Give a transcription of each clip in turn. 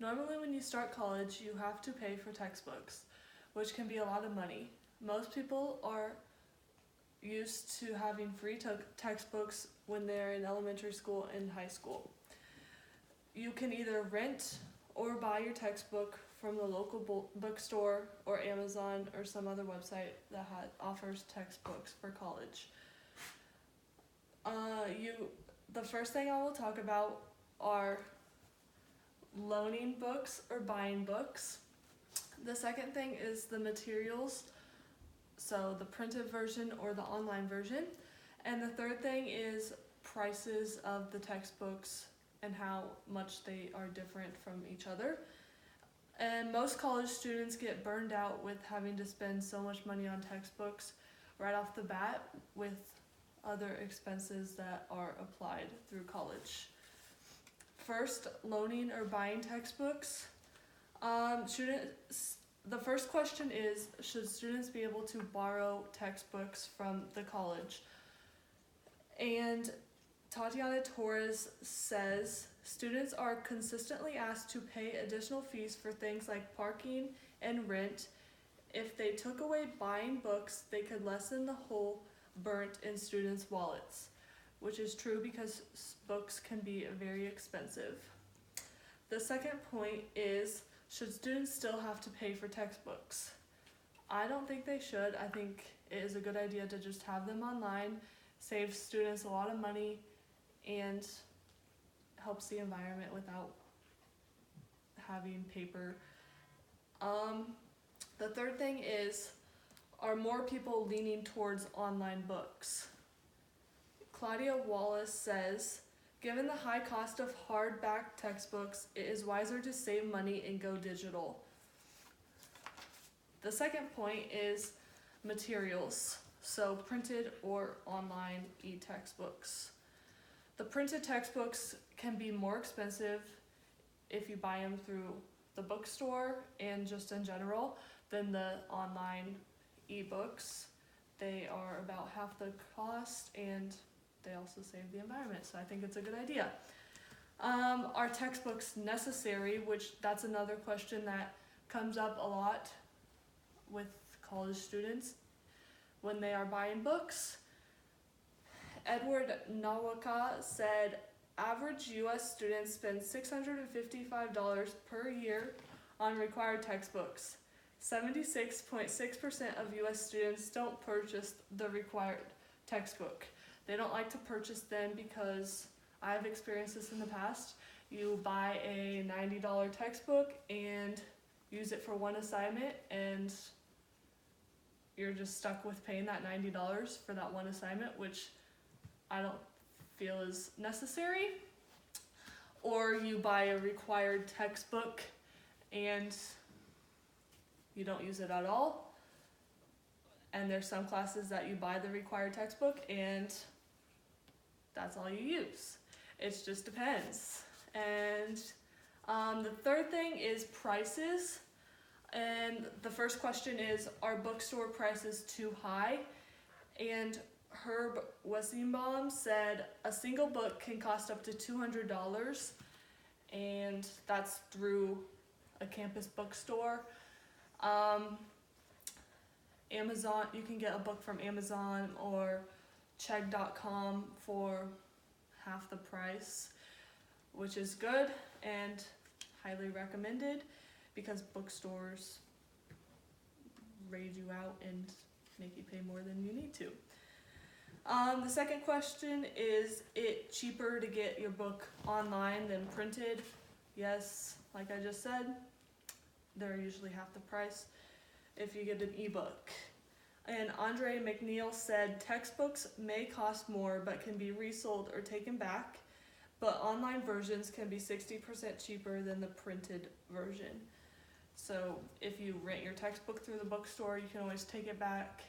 Normally when you start college, you have to pay for textbooks, which can be a lot of money. Most people are used to having free textbooks when they're in elementary school and high school. You can either rent or buy your textbook from the local bookstore or Amazon or some other website that offers textbooks for college. The first thing I will talk about are loaning books or buying books. The second thing is the materials, so the printed version or the online version. And the third thing is prices of the textbooks and how much they are different from each other. And most college students get burned out with having to spend so much money on textbooks right off the bat with other expenses that are applied through college. First, loaning or buying textbooks. The first question is, should students be able to borrow textbooks from the college? And Tatiana Torres says, students are consistently asked to pay additional fees for things like parking and rent. If they took away buying books, they could lessen the hole burnt in students' wallets, which is true because books can be very expensive. The second point is, should students still have to pay for textbooks? I don't think they should. I think it is a good idea to just have them online, saves students a lot of money, and helps the environment without having paper. The third thing is, are more people leaning towards online books? Claudia Wallace says, given the high cost of hardback textbooks, it is wiser to save money and go digital. The second point is materials, so printed or online e-textbooks. The printed textbooks can be more expensive if you buy them through the bookstore and just in general than the online ebooks. They are about half the cost and they also save the environment, so I think it's a good idea. Are textbooks necessary? Which that's another question that comes up a lot with college students when they are buying books. Edward Nawaka said, average U.S. students spend $655 per year on required textbooks. 76.6% of U.S. students don't purchase the required textbook. They don't like to purchase them because I've experienced this in the past. You buy a $90 textbook and use it for one assignment and you're just stuck with paying that $90 for that one assignment, which I don't feel is necessary. Or you buy a required textbook and you don't use it at all. And there's some classes that you buy the required textbook and that's all you use. It just depends. And the third thing is prices. And the first question is, are bookstore prices too high? And Herb Wessingbaum said a single book can cost up to $200, and that's through a campus bookstore. Amazon, you can get a book from Amazon or Chegg.com for half the price, which is good and highly recommended because bookstores raid you out and make you pay more than you need to. The second question is it cheaper to get your book online than printed? Yes, like I just said, they're usually half the price if you get an ebook. And Andre McNeil said textbooks may cost more but can be resold or taken back, but online versions can be 60% cheaper than the printed version. So if you rent your textbook through the bookstore, you can always take it back,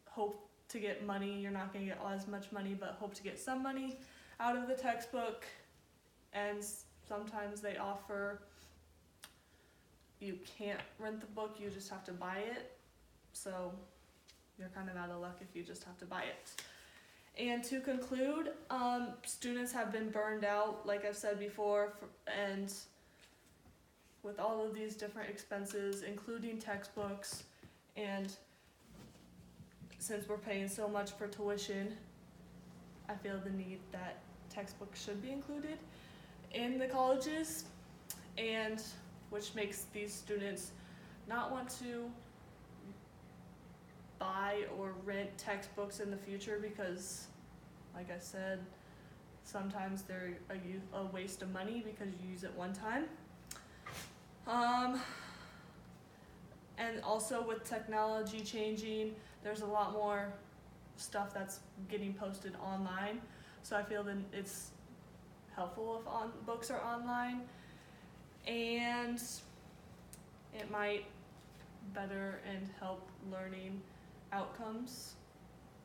hope to get money. You're not going to get as much money, but hope to get some money out of the textbook. And sometimes they offer, you can't rent the book, you just have to buy it. So you're kind of out of luck if you just have to buy it. And to conclude, students have been burned out, like I've said before, and with all of these different expenses, including textbooks, and since we're paying so much for tuition, I feel the need that textbooks should be included in the colleges, and which makes these students not want to buy or rent textbooks in the future because, like I said, sometimes they're a waste of money because you use it one time. And also with technology changing, there's a lot more stuff that's getting posted online. So I feel that it's helpful if books are online, and it might better and help learning outcomes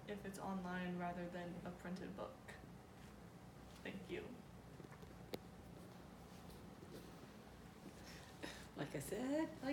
if it's online rather than a printed book. Thank you. Like I said,